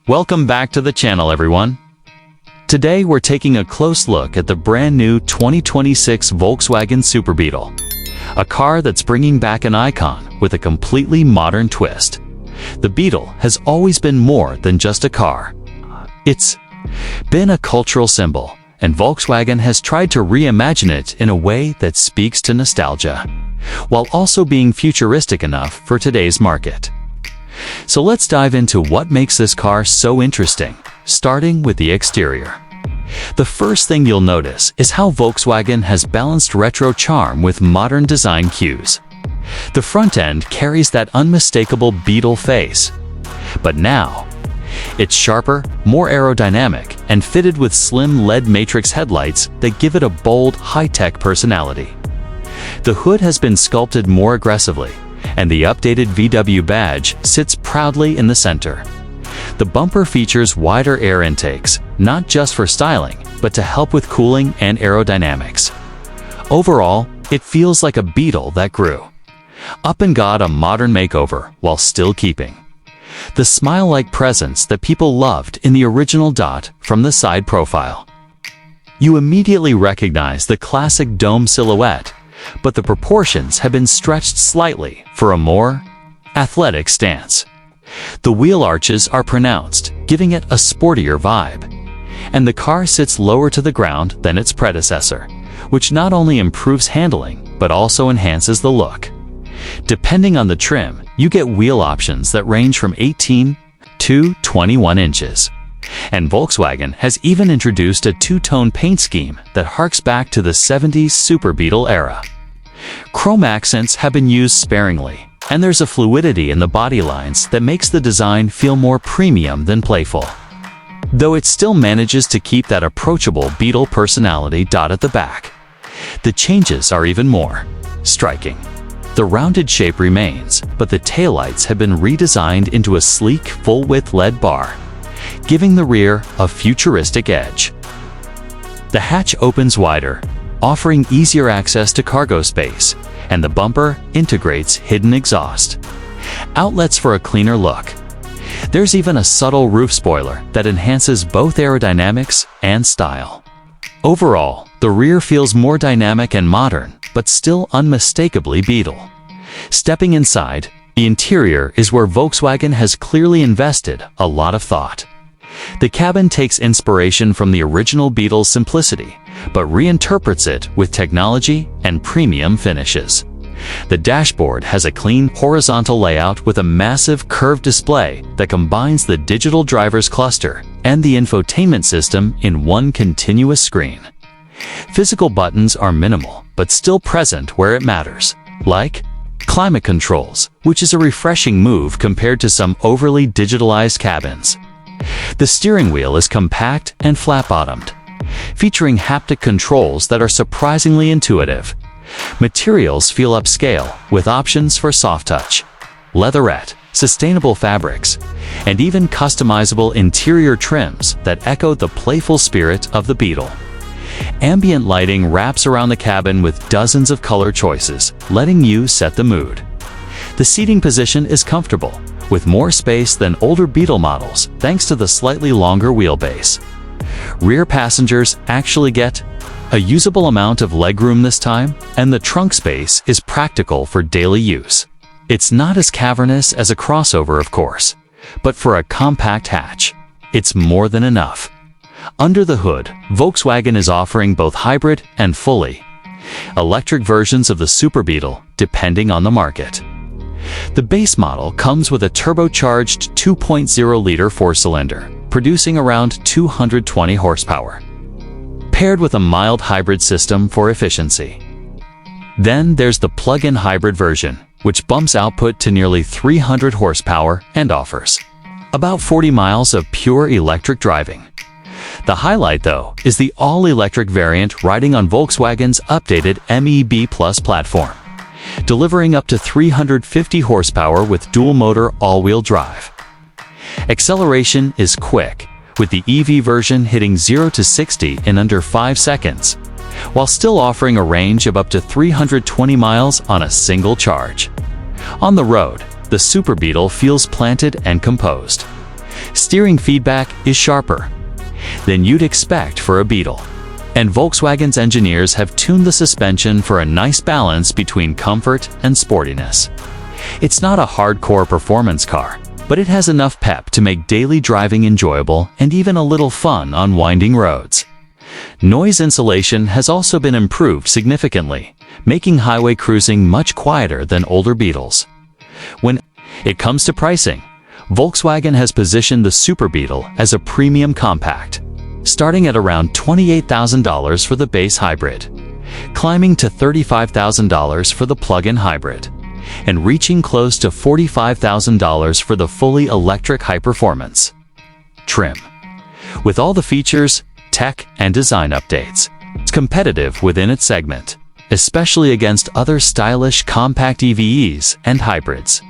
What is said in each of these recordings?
Welcome back to the channel, everyone. Today we're taking a close look at the brand new 2026 Volkswagen Super Beetle, a car that's bringing back an icon with a completely modern twist. The Beetle has always been more than just a car. It's been a cultural symbol, and Volkswagen has tried to reimagine it in a way that speaks to nostalgia, while also being futuristic enough for today's market. So let's dive into what makes this car so interesting, starting with the exterior. The first thing you'll notice is how Volkswagen has balanced retro charm with modern design cues. The front end carries that unmistakable Beetle face, but now it's sharper, more aerodynamic, and fitted with slim LED matrix headlights that give it a bold, high-tech personality. The hood has been sculpted more aggressively, and the updated VW badge sits proudly in the center. The bumper features wider air intakes, not just for styling, but to help with cooling and aerodynamics. Overall, it feels like a Beetle that grew up and got a modern makeover while still keeping the smile-like presence that people loved in the original dot from the side profile. You immediately recognize the classic dome silhouette, but the proportions have been stretched slightly for a more athletic stance. The wheel arches are pronounced, giving it a sportier vibe, and the car sits lower to the ground than its predecessor, which not only improves handling but also enhances the look. Depending on the trim, you get wheel options that range from 18 to 21 inches. And Volkswagen has even introduced a two-tone paint scheme that harks back to the 70s Super Beetle era. Chrome accents have been used sparingly, and there's a fluidity in the body lines that makes the design feel more premium than playful, though it still manages to keep that approachable Beetle personality dot at the back. The changes are even more striking. The rounded shape remains, but the taillights have been redesigned into a sleek, full-width LED bar, giving the rear a futuristic edge. The hatch opens wider, offering easier access to cargo space, and the bumper integrates hidden exhaust outlets for a cleaner look. There's even a subtle roof spoiler that enhances both aerodynamics and style. Overall, the rear feels more dynamic and modern, but still unmistakably Beetle. Stepping inside, the interior is where Volkswagen has clearly invested a lot of thought. The cabin takes inspiration from the original Beetle's simplicity, but reinterprets it with technology and premium finishes. The dashboard has a clean, horizontal layout with a massive curved display that combines the digital driver's cluster and the infotainment system in one continuous screen. Physical buttons are minimal, but still present where it matters, like climate controls, which is a refreshing move compared to some overly digitalized cabins. The steering wheel is compact and flat-bottomed, featuring haptic controls that are surprisingly intuitive. Materials feel upscale, with options for soft touch, leatherette, sustainable fabrics, and even customizable interior trims that echo the playful spirit of the Beetle. Ambient lighting wraps around the cabin with dozens of color choices, letting you set the mood. The seating position is comfortable, with more space than older Beetle models thanks to the slightly longer wheelbase. Rear passengers actually get a usable amount of legroom this time, and the trunk space is practical for daily use. It's not as cavernous as a crossover, of course, but for a compact hatch, it's more than enough. Under the hood, Volkswagen is offering both hybrid and fully electric versions of the Super Beetle, depending on the market. The base model comes with a turbocharged 2.0-liter four-cylinder, producing around 220 horsepower, paired with a mild hybrid system for efficiency. Then there's the plug-in hybrid version, which bumps output to nearly 300 horsepower and offers about 40 miles of pure electric driving. The highlight, though, is the all-electric variant riding on Volkswagen's updated MEB Plus platform, delivering up to 350 horsepower with dual-motor all-wheel drive. Acceleration is quick, with the EV version hitting 0 to 60 in under 5 seconds, while still offering a range of up to 320 miles on a single charge. On the road, the Super Beetle feels planted and composed. Steering feedback is sharper than you'd expect for a Beetle. And Volkswagen's engineers have tuned the suspension for a nice balance between comfort and sportiness. It's not a hardcore performance car, but it has enough pep to make daily driving enjoyable and even a little fun on winding roads. Noise insulation has also been improved significantly, making highway cruising much quieter than older Beetles. When it comes to pricing, Volkswagen has positioned the Super Beetle as a premium compact, starting at around $28,000 for the base hybrid, climbing to $35,000 for the plug-in hybrid, and reaching close to $45,000 for the fully electric high-performance trim. With all the features, tech, and design updates, it's competitive within its segment, especially against other stylish compact EVs and hybrids.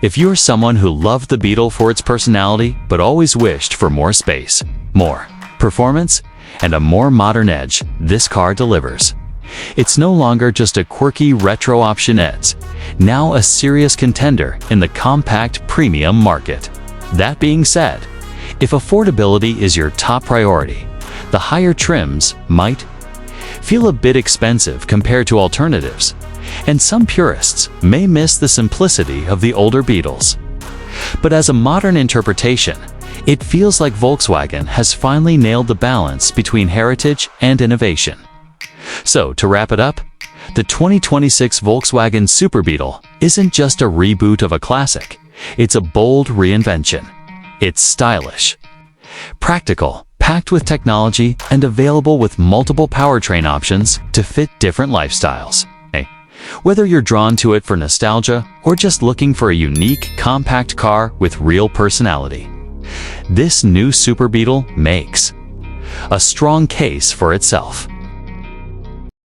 If you're someone who loved the Beetle for its personality but always wished for more space, more performance, and a more modern edge, this car delivers. It's no longer just a quirky retro option, it's now a serious contender in the compact premium market. That being said, if affordability is your top priority, the higher trims might feel a bit expensive compared to alternatives, and some purists may miss the simplicity of the older Beetles. But as a modern interpretation, it feels like Volkswagen has finally nailed the balance between heritage and innovation. So, to wrap it up, the 2026 Volkswagen Super Beetle isn't just a reboot of a classic, it's a bold reinvention. It's stylish, practical, packed with technology, and available with multiple powertrain options to fit different lifestyles. Whether you're drawn to it for nostalgia or just looking for a unique, compact car with real personality, this new Super Beetle makes a strong case for itself.